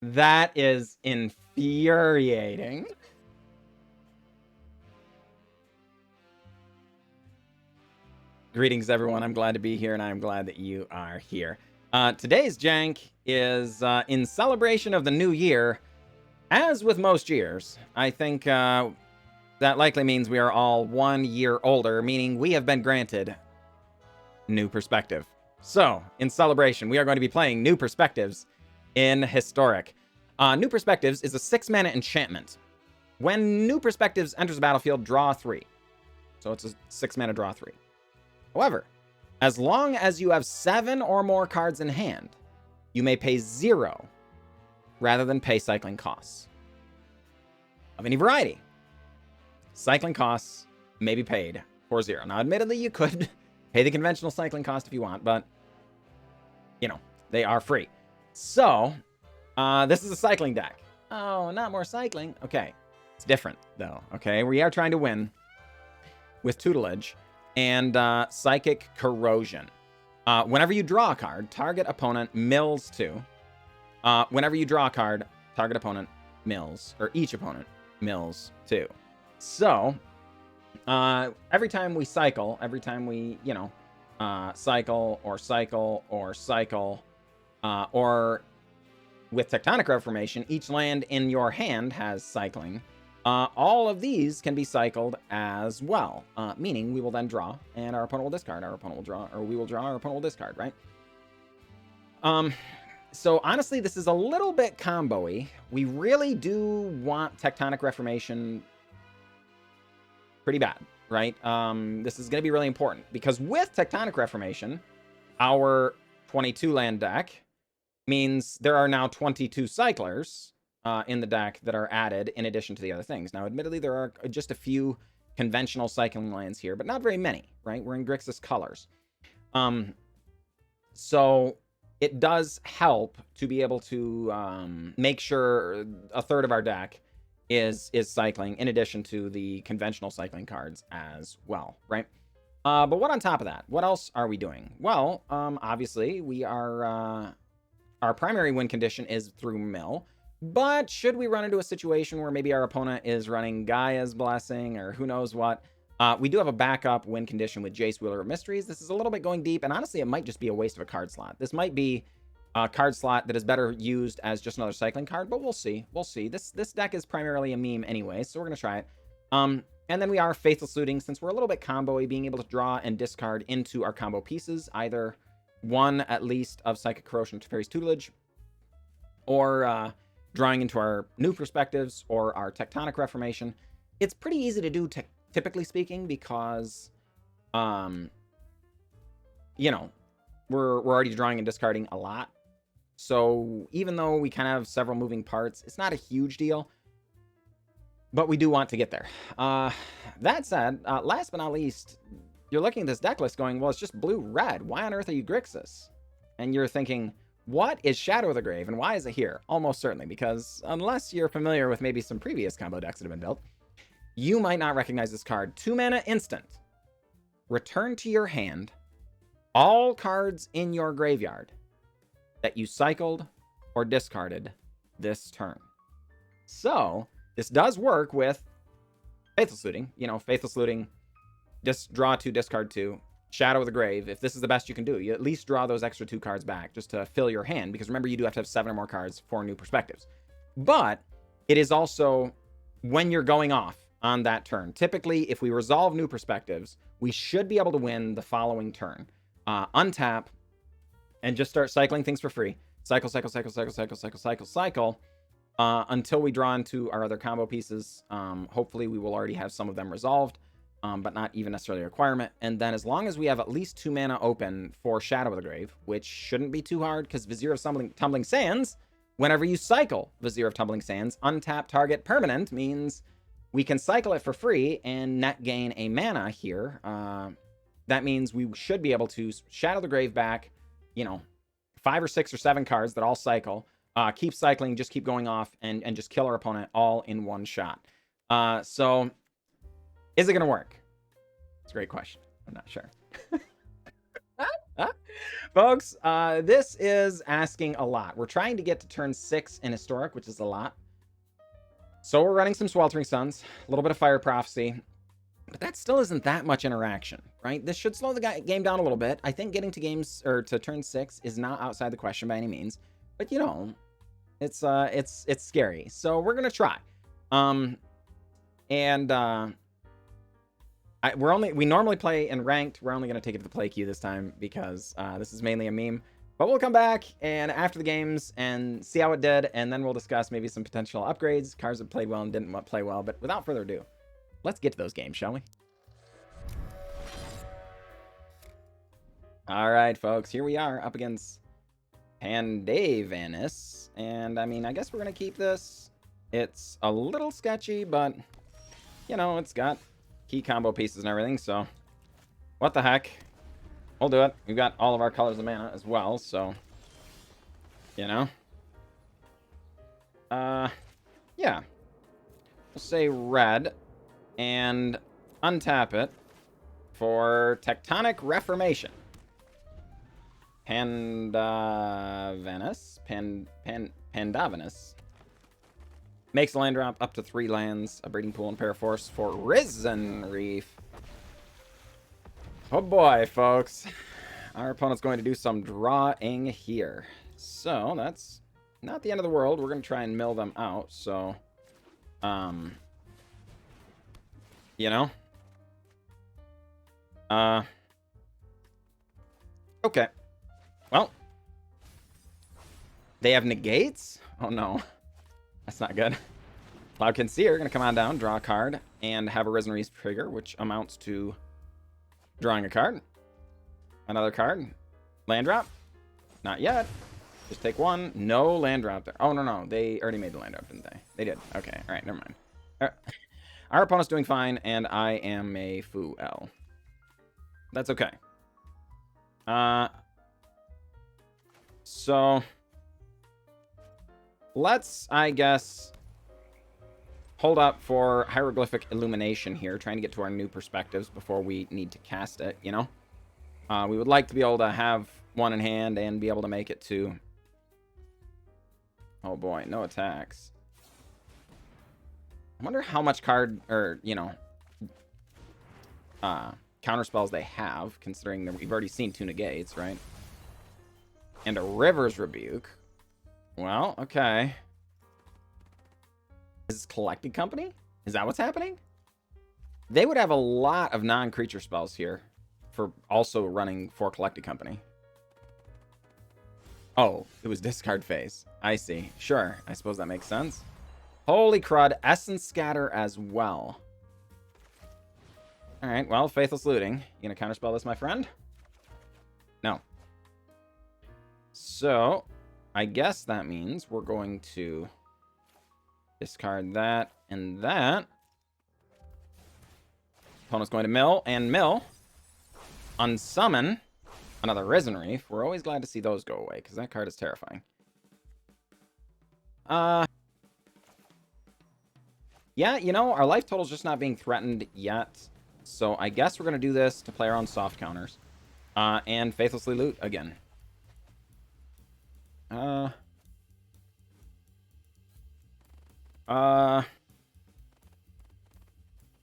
That is infuriating. Greetings, everyone. I'm glad to be here, and I'm glad that you are here. Today's jank is in celebration of the new year. As with most years, I think that likely means we are all 1 year older, meaning we have been granted new perspective. So, in celebration, we are going to be playing New Perspectives in Historic. New Perspectives is a 6-mana enchantment. When New Perspectives enters the battlefield, draw 3. So it's a 6-mana draw 3. However, as long as you have 7 or more cards in hand, you may pay 0 rather than pay cycling costs of any variety. Cycling costs may be paid for 0. Now, admittedly, you could pay the conventional cycling cost if you want, but, you know, they are free. So, this is a cycling deck. Oh, not more cycling. Okay, it's different, though, okay? We are trying to win with Tutelage and Psychic Corrosion. Whenever you draw a card, target opponent mills 2. Whenever you draw a card, target opponent mills, or each opponent mills 2. So, every time we cycle, cycle, or with Tectonic Reformation, each land in your hand has cycling. All of these can be cycled as well, meaning we will then draw, and our opponent will discard, our opponent will draw, or we will draw, our opponent will discard, right? So honestly, this is a little bit combo-y. We really do want Tectonic Reformation pretty bad, right? This is going to be really important, because with Tectonic Reformation, our 22 land deck means there are now 22 cyclers in the deck that are added in addition to the other things. Now, admittedly, there are just a few conventional cycling lands here, but not very many, right? We're in Grixis colors. So it does help to be able to make sure a third of our deck is cycling in addition to the conventional cycling cards as well, right? But what on top of that? What else are we doing? Well, obviously, we are... our primary win condition is through mill, but should we run into a situation where maybe our opponent is running Gaia's Blessing or who knows what, we do have a backup win condition with Jace, Wielder of Mysteries. This is a little bit going deep, and honestly, it might just be a waste of a card slot. This might be a card slot that is better used as just another cycling card, but we'll see. We'll see. This deck is primarily a meme anyway, so we're going to try it. And then we are Faithless Looting, since we're a little bit combo-y, being able to draw and discard into our combo pieces, either one at least of Psychic Corrosion Teferi's Tutelage, or drawing into our New Perspectives or our Tectonic Reformation. It's pretty easy to do, typically speaking, because, we're already drawing and discarding a lot. So even though we kind of have several moving parts, it's not a huge deal, but we do want to get there. That said, last but not least, you're looking at this deck list going, well, it's just blue-red. Why on earth are you Grixis? And you're thinking, what is Shadow of the Grave, and why is it here? Almost certainly, because unless you're familiar with maybe some previous combo decks that have been built, you might not recognize this card. 2-mana instant. Return to your hand all cards in your graveyard that you cycled or discarded this turn. So, this does work with Faithless Looting. Faithless Looting, just draw 2, discard 2. Shadow of the Grave, if this is the best you can do, you at least draw those extra 2 cards back just to fill your hand, because remember, you do have to have 7 or more cards for New Perspectives. But it is also when you're going off on that turn. Typically, if we resolve New Perspectives, we should be able to win the following turn. Untap and just start cycling things for free. Cycle, until we draw into our other combo pieces. Hopefully, we will already have some of them resolved. But not even necessarily a requirement. And then as long as we have at least 2 mana open for Shadow of the Grave, which shouldn't be too hard, because Vizier of Tumbling Sands, whenever you cycle Vizier of Tumbling Sands, untap target permanent means we can cycle it for free and net gain a mana here. That means we should be able to Shadow the Grave back, 5 or 6 or 7 cards that all cycle, keep cycling, just keep going off, and just kill our opponent all in one shot. So... is it going to work? It's a great question. I'm not sure. Folks, this is asking a lot. We're trying to get to turn 6 in Historic, which is a lot. So we're running some Sweltering Suns, a little bit of Fire Prophecy, but that still isn't that much interaction, right? This should slow the game down a little bit. I think getting to games or to turn 6 is not outside the question by any means, but you know, it's scary. So we're gonna try. We normally play in ranked. We're only gonna take it to the play queue this time because this is mainly a meme. But we'll come back and after the games and see how it did, and then we'll discuss maybe some potential upgrades, cards that played well and didn't play well. But without further ado, let's get to those games, shall we? All right, folks, here we are up against Pandavanus, and I mean, I guess we're gonna keep this. It's a little sketchy, but you know, it's got key combo pieces and everything, so what the heck. We'll do it. We've got all of our colors of mana as well, so, you know. Yeah. We'll say red and untap it for Tectonic Reformation. Pandavanus. Pandavanus. Makes a land drop up to 3 lands, a breeding pool and Paraforce for Risen Reef. Oh boy, folks. Our opponent's going to do some drawing here. So, that's not the end of the world. We're going to try and mill them out, so... you know? Okay. Well. They have negates? Oh no. That's not good. Cloud Conceer going to come on down, draw a card, and have a Risen Reef trigger, which amounts to drawing a card. Another card. Land drop? Not yet. Just take one. No land drop there. Oh, no. They already made the land drop, didn't they? They did. Okay. All right. Never mind. Our opponent's doing fine, and I am a Foo-L. That's okay. So... let's, I guess, hold up for Hieroglyphic Illumination here, trying to get to our new perspectives before we need to cast it, you know? We would like to be able to have one in hand and be able to make it to... oh boy, no attacks. I wonder how much card, or, you know, counter spells they have, considering that we've already seen 2 negates, right? And a River's Rebuke. Well, okay. Is this Collected Company? Is that what's happening? They would have a lot of non-creature spells here for also running for Collected Company. Oh, it was discard phase. I see. Sure, I suppose that makes sense. Holy crud, Essence Scatter as well. Alright, well, Faithless Looting. You gonna counterspell this, my friend? No. So... I guess that means we're going to discard that and that. Opponent's going to mill and mill. Unsummon another Risen Reef. We're always glad to see those go away because that card is terrifying. Yeah, you know, our life total's just not being threatened yet. So I guess we're going to do this to play our own soft counters. And Faithlessly Loot again.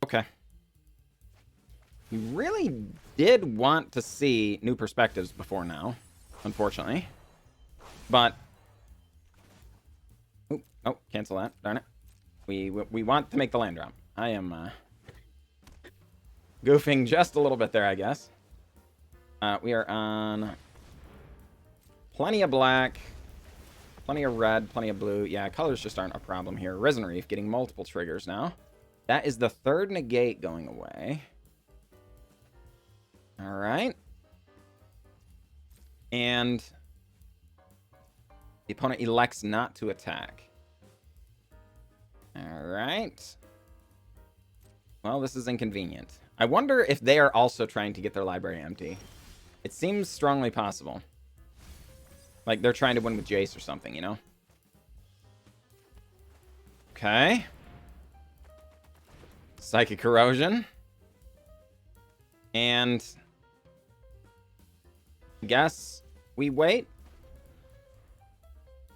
Okay. We really did want to see new perspectives before now, unfortunately. But... oh, cancel that. Darn it. We want to make the land drop. I am, goofing just a little bit there, I guess. We are on... plenty of black... plenty of red, plenty of blue. Yeah, colors just aren't a problem here. Risen Reef getting multiple triggers now. That is the 3rd negate going away. Alright. And the opponent elects not to attack. Alright. Well, this is inconvenient. I wonder if they are also trying to get their library empty. It seems strongly possible. Like, they're trying to win with Jace or something, you know? Okay. Psychic Corrosion. And guess we wait.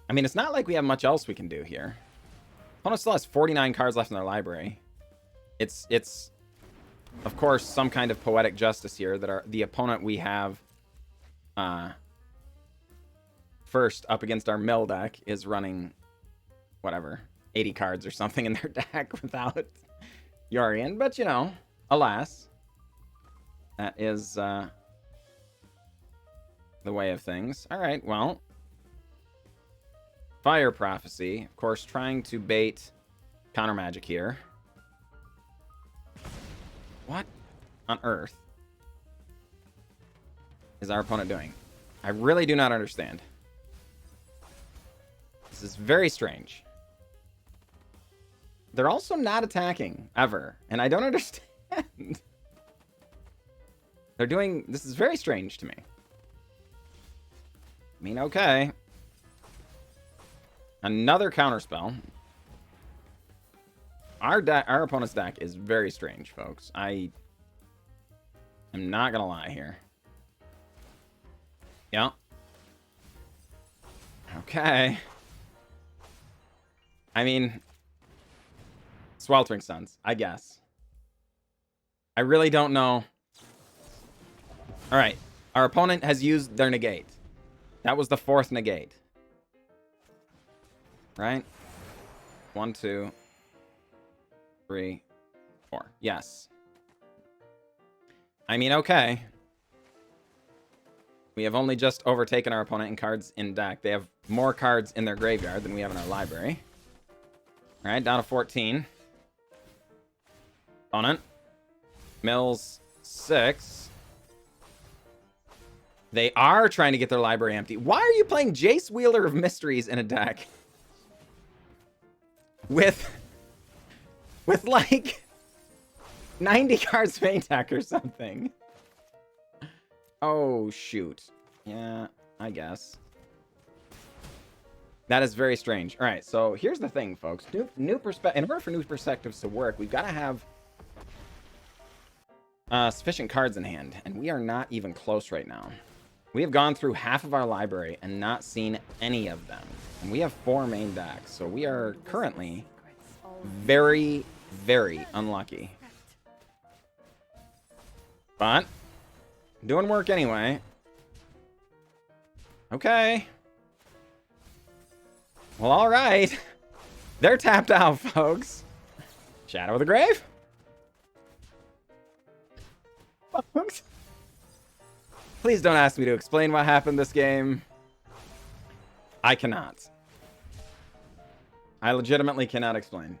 I mean, it's not like we have much else we can do here. Opponent still has 49 cards left in their library. It's of course, some kind of poetic justice here that the opponent we have first up against our mill deck is running, whatever, 80 cards or something in their deck without Yorion. But, you know, alas, that is the way of things. All right, well, Fire Prophecy, of course, trying to bait counter magic here. What on earth is our opponent doing? I really do not understand. This is very strange. They're also not attacking, ever. And I don't understand. They're doing... This is very strange to me. I mean, okay. Another counterspell. Our opponent's deck is very strange, folks. I am not gonna lie here. Yeah. Okay. I mean, Sweltering Suns, I guess. I really don't know. All right. Our opponent has used their negate. That was the 4th negate. Right? 1, 2, 3, 4. Yes. I mean, okay. We have only just overtaken our opponent in cards in deck. They have more cards in their graveyard than we have in our library. All right, down to 14. Opponent. Mills 6. They are trying to get their library empty. Why are you playing Jace, Wielder of Mysteries in a deck? With like 90 cards main deck or something. Oh, shoot. Yeah, I guess. That is very strange. All right, so here's the thing, folks. New perspective. In order for new perspectives to work, we've got to have sufficient cards in hand, and we are not even close right now. We have gone through half of our library and not seen any of them. And we have 4 main decks, so we are currently very, very unlucky. But doing work anyway. Okay. Well, all right. They're tapped out, folks. Shadow of the Grave. Folks. Please don't ask me to explain what happened this game. I cannot. I legitimately cannot explain.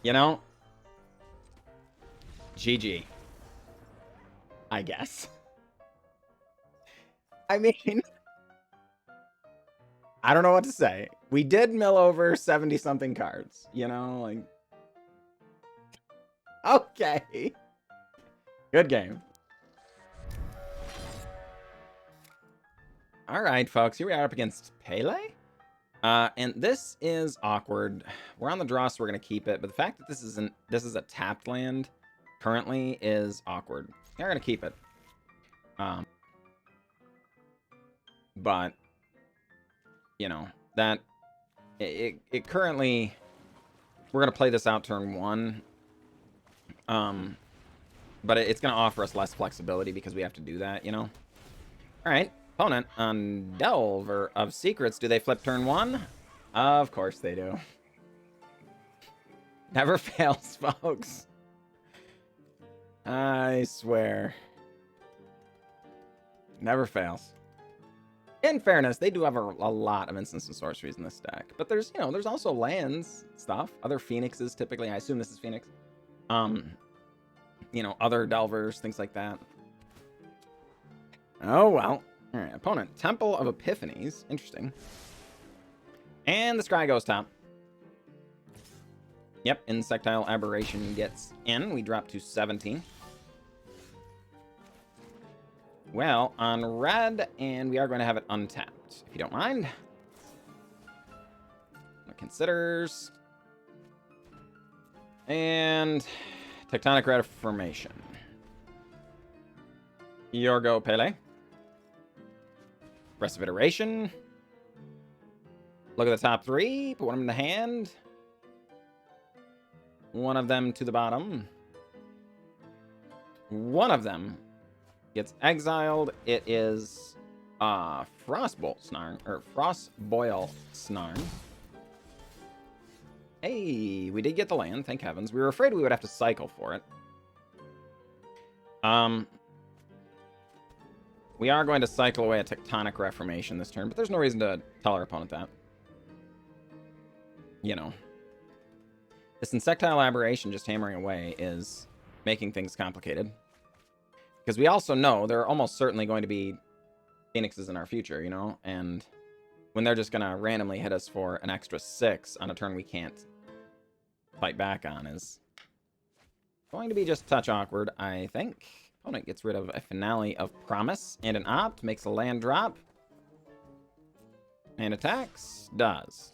You know? GG. I guess. I mean, I don't know what to say. We did mill over 70-something cards, you know? Like, okay. Good game. All right, folks. Here we are up against Pele. And this is awkward. We're on the draw, so we're going to keep it. But the fact that this is a tapped land currently is awkward. We're going to keep it. But, you know, that... It currently... We're going to play this out turn 1. But it's going to offer us less flexibility because we have to do that, you know? All right. Opponent on Delver of Secrets. Do they flip turn 1? Of course they do. Never fails, folks. I swear. Never fails. In fairness, they do have a lot of instants and sorceries in this deck. But there's, you know, there's also lands stuff. Other Phoenixes, typically. I assume this is Phoenix. You know, other Delvers, things like that. Oh, well. All right, opponent. Temple of Epiphanies. Interesting. And the Scry goes top. Yep, Insectile Aberration gets in. We drop to 17. Well, on red, and we are going to have it untapped, if you don't mind. Considers. And Tectonic Reformation. Your go, Pele. Rest of iteration. Look at the top 3. Put one of them in the hand. One of them to the bottom. One of them gets exiled. It is Frostbolt Snarn, or Frostboil Snarn. Hey, we did get the land, thank heavens. We were afraid we would have to cycle for it. We are going to cycle away a Tectonic Reformation this turn, but there's no reason to tell our opponent that. You know. This Insectile Aberration just hammering away is making things complicated. Because we also know there are almost certainly going to be Phoenixes in our future, you know? And when they're just going to randomly hit us for an extra 6 on a turn we can't fight back on is going to be just a touch awkward, I think. Opponent gets rid of a Finale of Promise and an Opt, makes a land drop. And attacks. Does.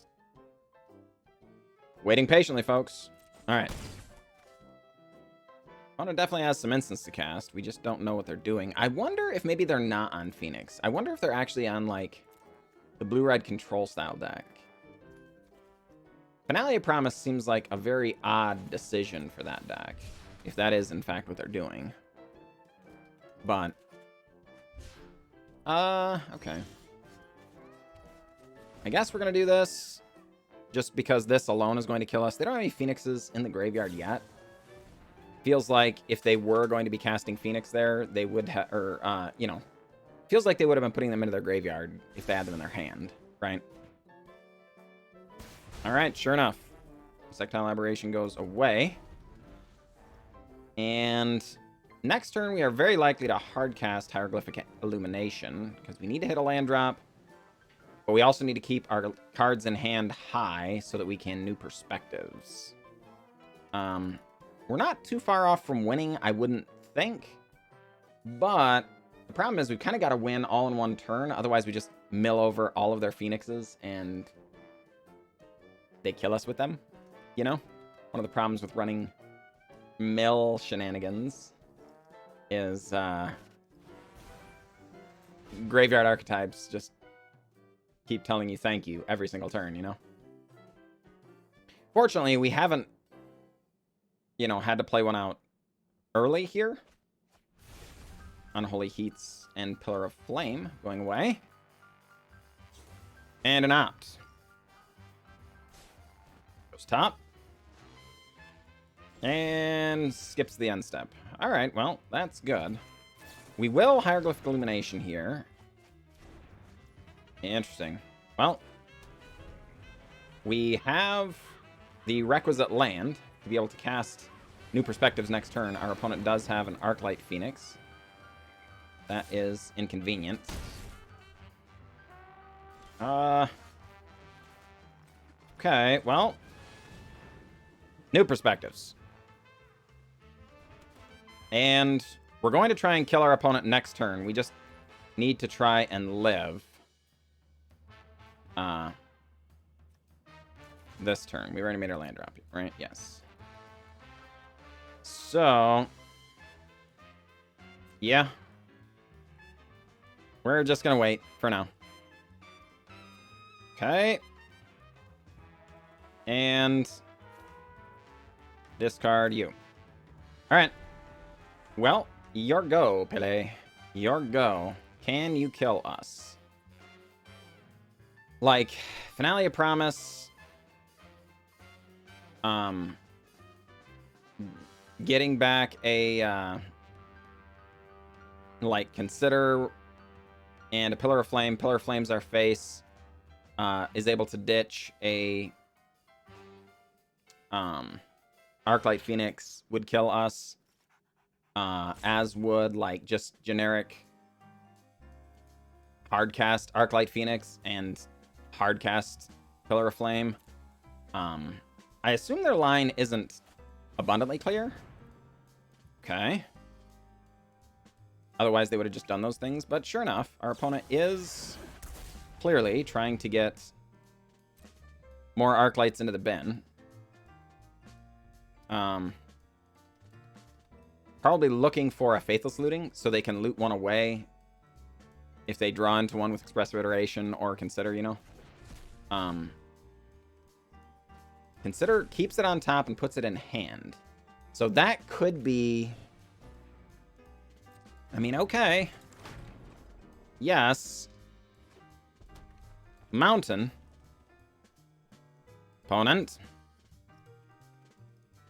Waiting patiently, folks. Alright. Opponent definitely has some instants to cast. We just don't know what they're doing. I wonder if maybe they're not on Phoenix. I wonder if they're actually on, like, the blue-red control style deck. Finale of Promise seems like a very odd decision for that deck. If that is, in fact, what they're doing. But, okay. I guess we're going to do this just because this alone is going to kill us. They don't have any Phoenixes in the graveyard yet. Feels like if they were going to be casting Phoenix there, they would have, or, you know, feels like they would have been putting them into their graveyard if they had them in their hand, right? All right, sure enough. Insectile Aberration goes away. And next turn, we are very likely to hardcast Hieroglyphic Illumination because we need to hit a land drop. But we also need to keep our cards in hand high so that we can New Perspectives. We're not too far off from winning, I wouldn't think. But the problem is we've kind of got to win all in one turn. Otherwise, we just mill over all of their Phoenixes and they kill us with them. You know? One of the problems with running mill shenanigans is graveyard archetypes just keep telling you thank you every single turn, you know? Fortunately, we haven't, you know, had to play one out early here. Unholy Heats and Pillar of Flame going away. And an Opt. Goes top. And skips the end step. Alright, well, that's good. We will Hieroglyphic Illumination here. Interesting. Well, we have the requisite land to be able to cast New Perspectives next turn. Our opponent does have an Arclight Phoenix. That is inconvenient. Okay, well. New Perspectives. And we're going to try and kill our opponent next turn. We just need to try and live. This turn. We already made our land drop, right? Yes. So, yeah. We're just gonna wait for now. Okay. And discard you. Alright. Well, your go, Pele. Your go. Can you kill us? Like, Finale of Promise. Getting back a, like, Consider and a Pillar of Flame. Pillar of Flame's our face. Is able to ditch a, Arclight Phoenix would kill us. As would, like, just generic hardcast Arclight Phoenix and hardcast Pillar of Flame. I assume their line isn't abundantly clear. Okay. Otherwise, they would have just done those things. But sure enough, our opponent is clearly trying to get more Arclights into the bin. probably looking for a Faithless Looting so they can loot one away if they draw into one with Expressive Iteration or Consider, you know. Consider keeps it on top and puts it in hand. So that could be... I mean, okay. Yes. Mountain. Opponent.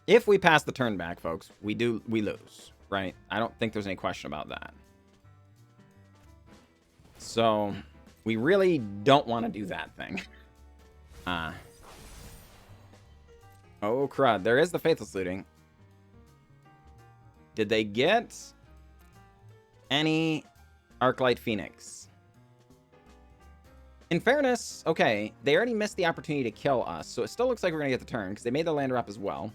If we pass the turn back, folks, we lose, right? I don't think there's any question about that. So, we really don't want to do that thing. Oh, crud. There is the Faithless Looting. Did they get any Arclight Phoenix? In fairness, okay, they already missed the opportunity to kill us, so it still looks like we're going to get the turn, because they made the lander up as well.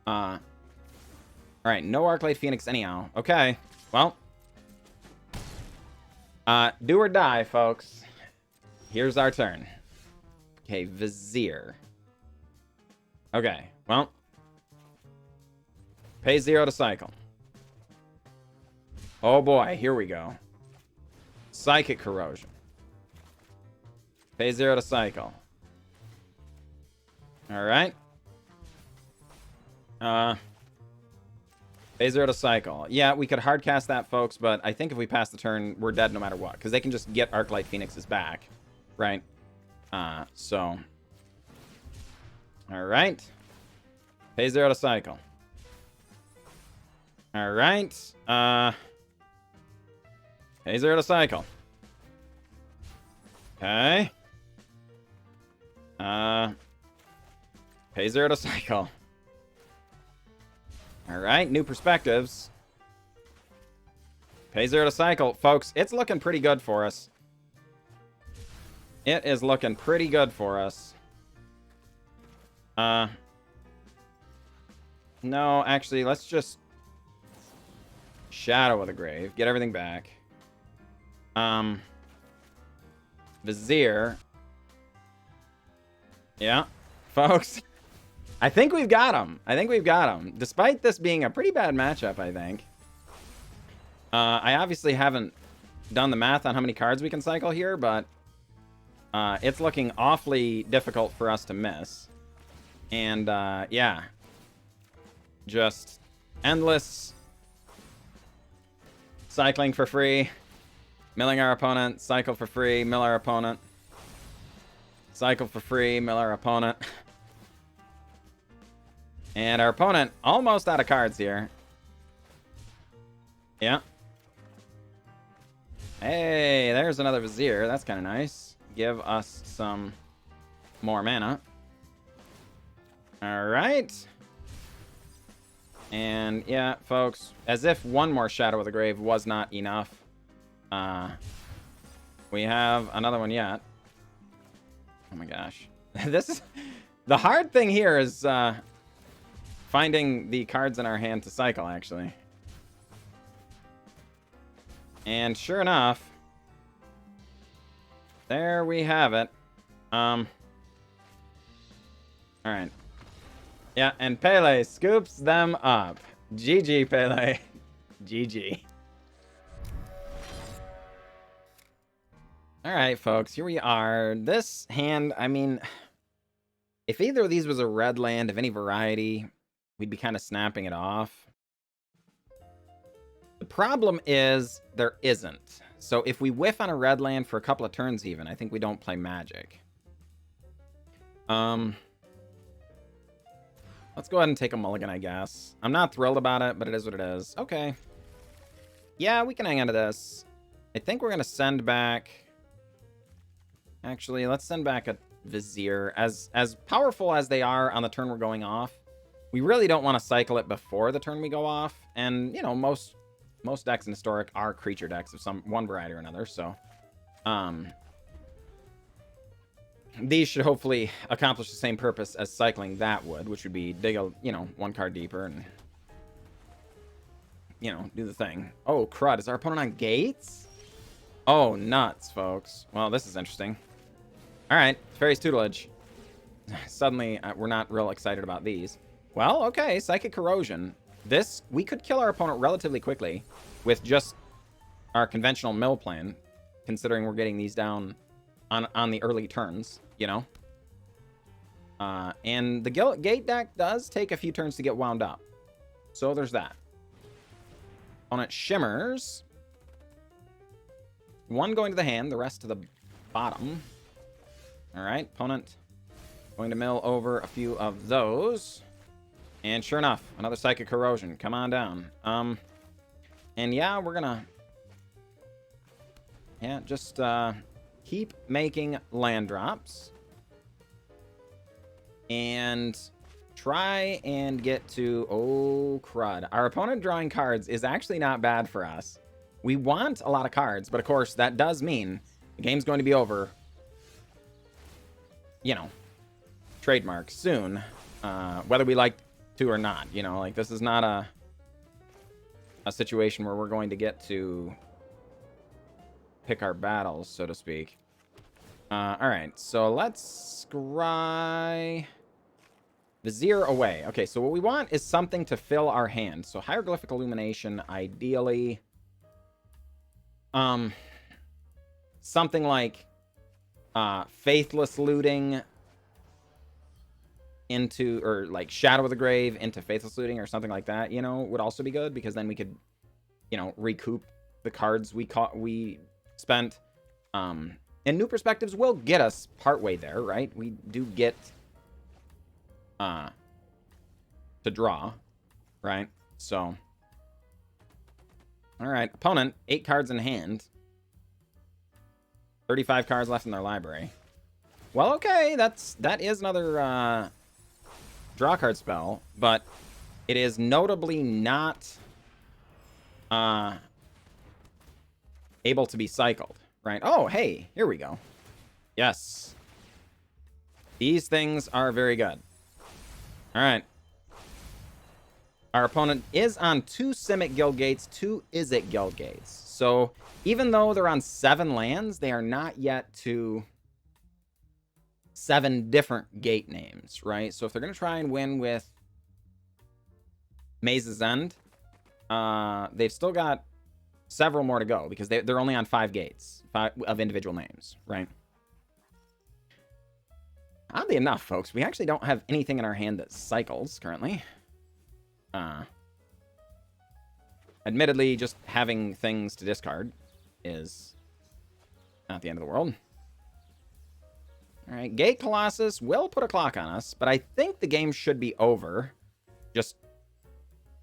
Alright, no Arclight Phoenix anyhow. Okay, well. Do or die, folks. Here's our turn. Okay, Vizier. Okay, well. Pay 0 to cycle. Oh boy, here we go. Psychic Corrosion. Pay 0 to cycle. Alright. Pay 0 to cycle. Yeah, we could hardcast that, folks, but I think if we pass the turn, we're dead no matter what. Because they can just get Arclight Phoenixes back. Right? So. Alright. Pay 0 to cycle. Alright. Pay 0 to cycle. Okay. Pay 0 to cycle. Alright, new perspectives. Pay 0 to cycle. Folks, it's looking pretty good for us. It is looking pretty good for us. No, actually, let's just Shadow of the Grave. Get everything back. Vizier. Yeah, folks. I think we've got him. I think we've got him. Despite this being a pretty bad matchup, I think. I obviously haven't done the math on how many cards we can cycle here, but it's looking awfully difficult for us to miss. And, yeah. Just endless cycling for free. Milling our opponent. Cycle for free. Mill our opponent. Cycle for free. Mill our opponent. And our opponent almost out of cards here. Yeah. Hey, there's another Vizier. That's kind of nice. Give us some more mana. Alright. And yeah, folks, as if one more Shadow of the Grave was not enough. We have another one yet. Oh my gosh. This is... The hard thing here is finding the cards in our hand to cycle, actually. And sure enough, there we have it. Alright. Yeah, and Pele scoops them up. GG, Pele. GG. Alright, folks, here we are. This hand, I mean, if either of these was a red land of any variety, we'd be kind of snapping it off. The problem is there isn't. So if we whiff on a red land for a couple of turns even, I think we don't play Magic. Let's go ahead and take a mulligan, I guess. I'm not thrilled about it, but it is what it is. Okay. Yeah, we can hang on to this. I think we're going to send back... Actually, let's send back a Vizier. As powerful as they are on the turn we're going off, we really don't want to cycle it before the turn we go off. And, you know, most decks in Historic are creature decks of one variety or another, so... These should hopefully accomplish the same purpose as cycling that would, which would be dig a, you know, one card deeper and, you know, do the thing. Oh, crud. Is our opponent on gates? Oh, nuts, folks. Well, this is interesting. All right. Teferi's Tutelage. Suddenly, we're not real excited about these. Well, okay. Psychic Corrosion. this, we could kill our opponent relatively quickly with just our conventional mill plan, considering we're getting these down on the early turns, you know? And the gate deck does take a few turns to get wound up. So there's that. Opponent shimmers. One going to the hand, the rest to the bottom. All right, opponent going to mill over a few of those. And sure enough, another Psychic Corrosion. Come on down. And yeah, we're gonna... Yeah, just keep making land drops. And try and get to... Oh, crud. Our opponent drawing cards is actually not bad for us. We want a lot of cards, but of course, that does mean the game's going to be over, you know, trademark soon, whether we like to or not. You know, like, this is not a situation where we're going to get to pick our battles, so to speak. All right, so let's scry Vizier away. Okay, so what we want is something to fill our hand. So Hieroglyphic Illumination, ideally. Something like Faithless Looting into, or like Shadow of the Grave into Faithless Looting or something like that, you know, would also be good, because then we could, you know, recoup the cards we spent. And New Perspectives will get us partway there, right? We do get to draw, right? So, all right, opponent, 8 cards in hand. 35 cards left in their library. Well, okay, that is another draw card spell, but it is notably not able to be cycled, right? Oh, hey, here we go. Yes. These things are very good. All right. Our opponent is on 2 Simic Guild Gates, 2 Izzet Guild Gates. So even though they're on 7 lands, they are not yet to 7 different gate names, right? So if they're going to try and win with Maze's End, they've still got several more to go, because they're only on 5 gates of individual names, right? Oddly enough, folks, we actually don't have anything in our hand that cycles currently. Admittedly, just having things to discard is not the end of the world. All right, Gate Colossus will put a clock on us, but I think the game should be over just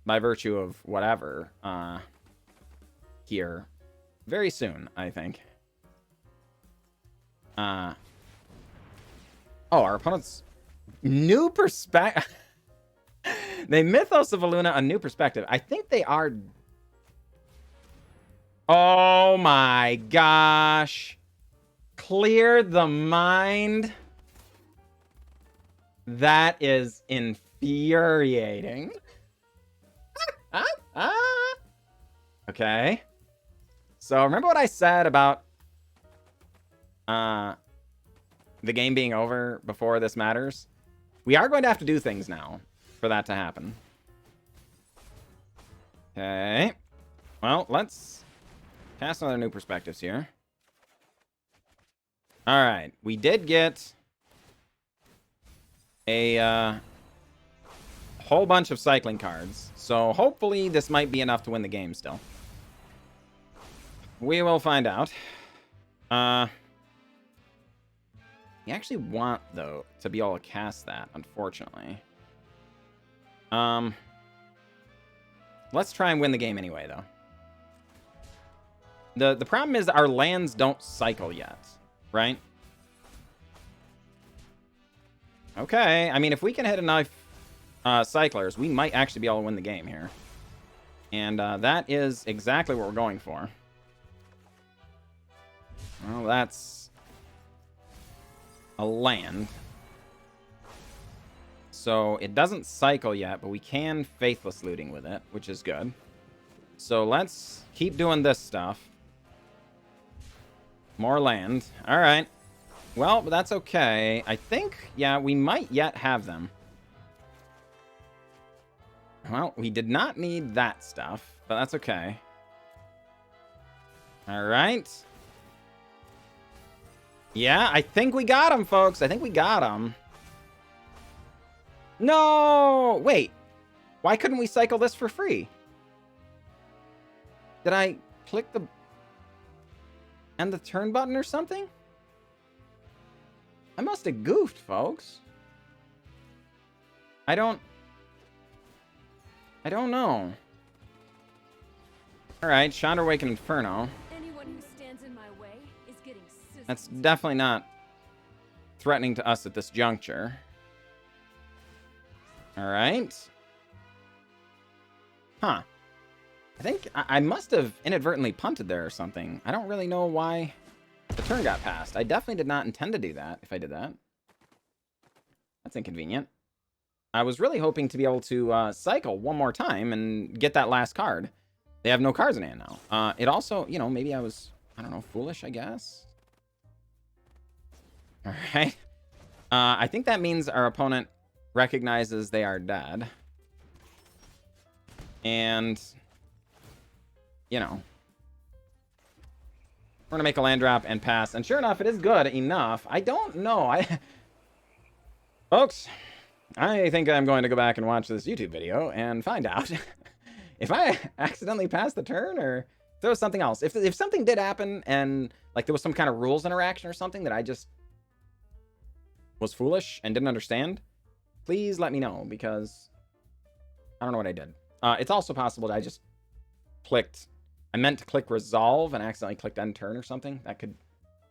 by virtue of whatever here very soon, I think. Oh, our opponent's New Perspective. They Mythos of Aluna, a New Perspective. I think they are... Oh my gosh. Clear the mind. That is infuriating. Okay. So remember what I said about the game being over before this matters? We are going to have to do things now for that to happen. Okay. Well, let's cast another New Perspectives here. All right. We did get a whole bunch of cycling cards. So hopefully this might be enough to win the game still. We will find out. You actually want, though, to be able to cast that, unfortunately. Let's try and win the game anyway, though. The problem is our lands don't cycle yet, right? Okay, I mean, if we can hit enough cyclers, we might actually be able to win the game here. And that is exactly what we're going for. Well, that's a land. So it doesn't cycle yet, but we can Faithless Looting with it, which is good. So let's keep doing this stuff. More land. All right. Well, but that's okay. I think, yeah, we might yet have them. Well, we did not need that stuff, but that's okay. All right. Yeah, I think we got him, folks. I think we got him. No! Wait. Why couldn't we cycle this for free? Did I click the end the turn button or something? I must have goofed, folks. I don't know. All right, Chandra Wake and Inferno. Anyone who stands in my way is getting sizzled. That's definitely not threatening to us at this juncture. All right. Huh. I think I must have inadvertently punted there or something. I don't really know why the turn got passed. I definitely did not intend to do that if I did that. That's inconvenient. I was really hoping to be able to cycle one more time and get that last card. They have no cards in hand now. It also, you know, maybe I was, I don't know, foolish, I guess. All right. I think that means our opponent recognizes they are dead. And, you know, we're going to make a land drop and pass. And sure enough, it is good enough. I don't know. Folks, I think I'm going to go back and watch this YouTube video and find out if I accidentally passed the turn or if there was something else. If something did happen and like there was some kind of rules interaction or something that I just was foolish and didn't understand, please let me know because I don't know what I did. It's also possible that I just I meant to click resolve and accidentally clicked end turn or something. That could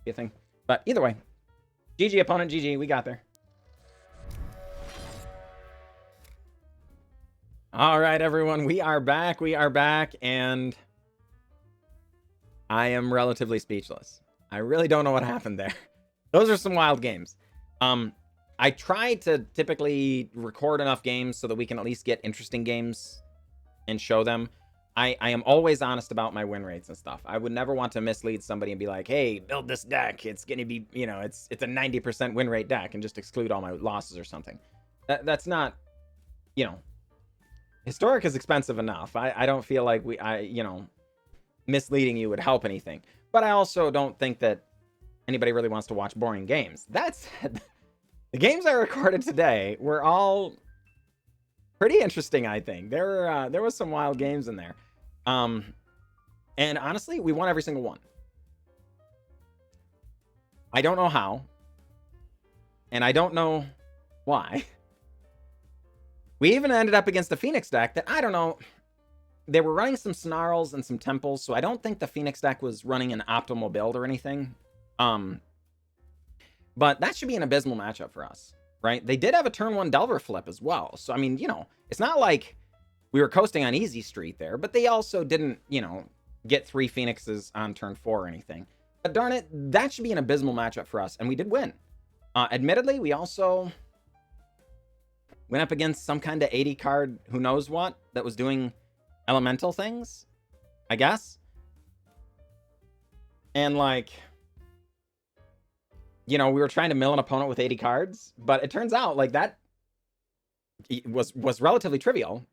be a thing. But either way, GG opponent, GG, we got there. All right, everyone, we are back, and I am relatively speechless. I really don't know what happened there. Those are some wild games. I try to typically record enough games so that we can at least get interesting games and show them. I am always honest about my win rates and stuff. I would never want to mislead somebody and be like, hey, build this deck. It's going to be, you know, it's a 90% win rate deck and just exclude all my losses or something. That's not, you know, Historic is expensive enough. I don't feel like you know, misleading you would help anything. But I also don't think that anybody really wants to watch boring games. That said, the games I recorded today were all pretty interesting, I think. There was some wild games in there. And honestly, we won every single one. I don't know how. And I don't know why. We even ended up against the Phoenix deck that, I don't know, they were running some Snarls and some Temples, so I don't think the Phoenix deck was running an optimal build or anything. But that should be an abysmal matchup for us, right? They did have a turn 1 Delver flip as well. So, I mean, you know, it's not like we were coasting on easy street there, but they also didn't, you know, get 3 Phoenixes on turn 4 or anything. But darn it, that should be an abysmal matchup for us, and we did win. Admittedly, we also went up against some kind of 80 card who knows what that was doing elemental things, I guess. And like, you know, we were trying to mill an opponent with 80 cards, but it turns out like that was relatively trivial.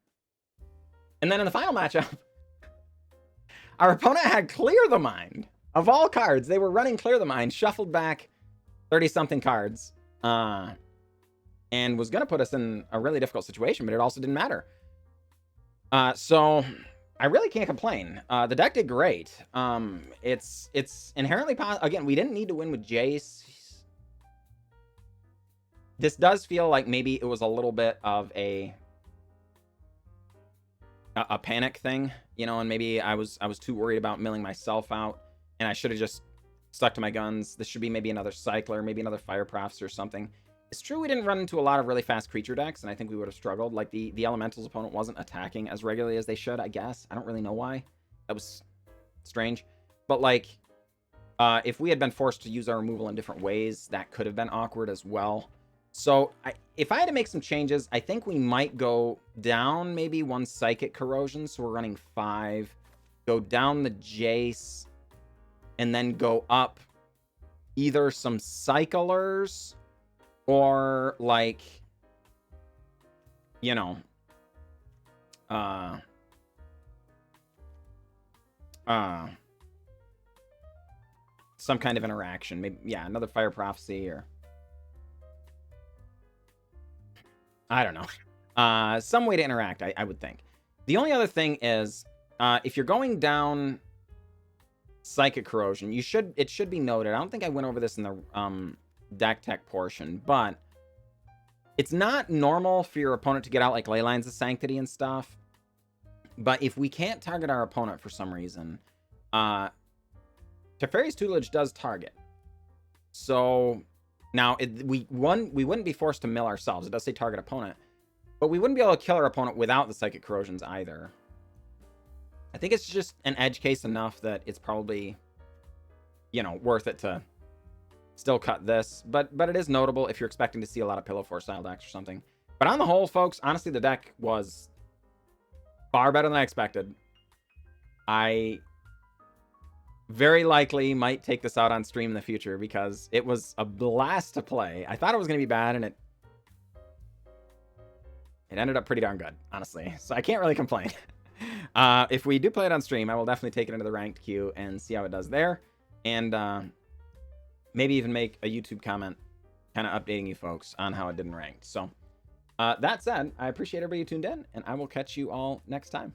And then in the final matchup, our opponent had Clear the Mind. Of all cards, they were running Clear the Mind, shuffled back 30-something cards, and was going to put us in a really difficult situation, but it also didn't matter. So I really can't complain. The deck did great. It's inherently possible. Again, we didn't need to win with Jace. This does feel like maybe it was a little bit of a panic thing, you know, and maybe I was too worried about milling myself out, and I should have just stuck to my guns. This should be maybe another Cycler, maybe another Fire Profs or something. It's true we didn't run into a lot of really fast creature decks, and I think we would have struggled. Like, the Elemental's opponent wasn't attacking as regularly as they should, I guess. I don't really know why. That was strange. But, like, if we had been forced to use our removal in different ways, that could have been awkward as well. So, if I had to make some changes, I think we might go down maybe 1 Psychic Corrosion, so we're running 5. Go down the Jace, and then go up either some Cyclers, or, like, you know, some kind of interaction. Maybe, yeah, another Fire Prophecy, or I don't know. Some way to interact, I would think. The only other thing is, if you're going down Psychic Corrosion, it should be noted. I don't think I went over this in the deck tech portion, but it's not normal for your opponent to get out like Ley Lines of Sanctity and stuff. But if we can't target our opponent for some reason, Teferi's Tutelage does target. So now we wouldn't be forced to mill ourselves. It does say target opponent, but we wouldn't be able to kill our opponent without the Psychic Corrosions either. I think it's just an edge case enough that it's probably, you know, worth it to still cut this. But it is notable if you're expecting to see a lot of Pillow Force style decks or something. But on the whole, folks, honestly, the deck was far better than I expected. I very likely might take this out on stream in the future because it was a blast to play. I thought it was going to be bad, and it ended up pretty darn good, honestly. So I can't really complain. If we do play it on stream, I will definitely take it into the ranked queue and see how it does there. And maybe even make a YouTube comment kind of updating you folks on how it did in ranked. So that said, I appreciate everybody who tuned in, and I will catch you all next time.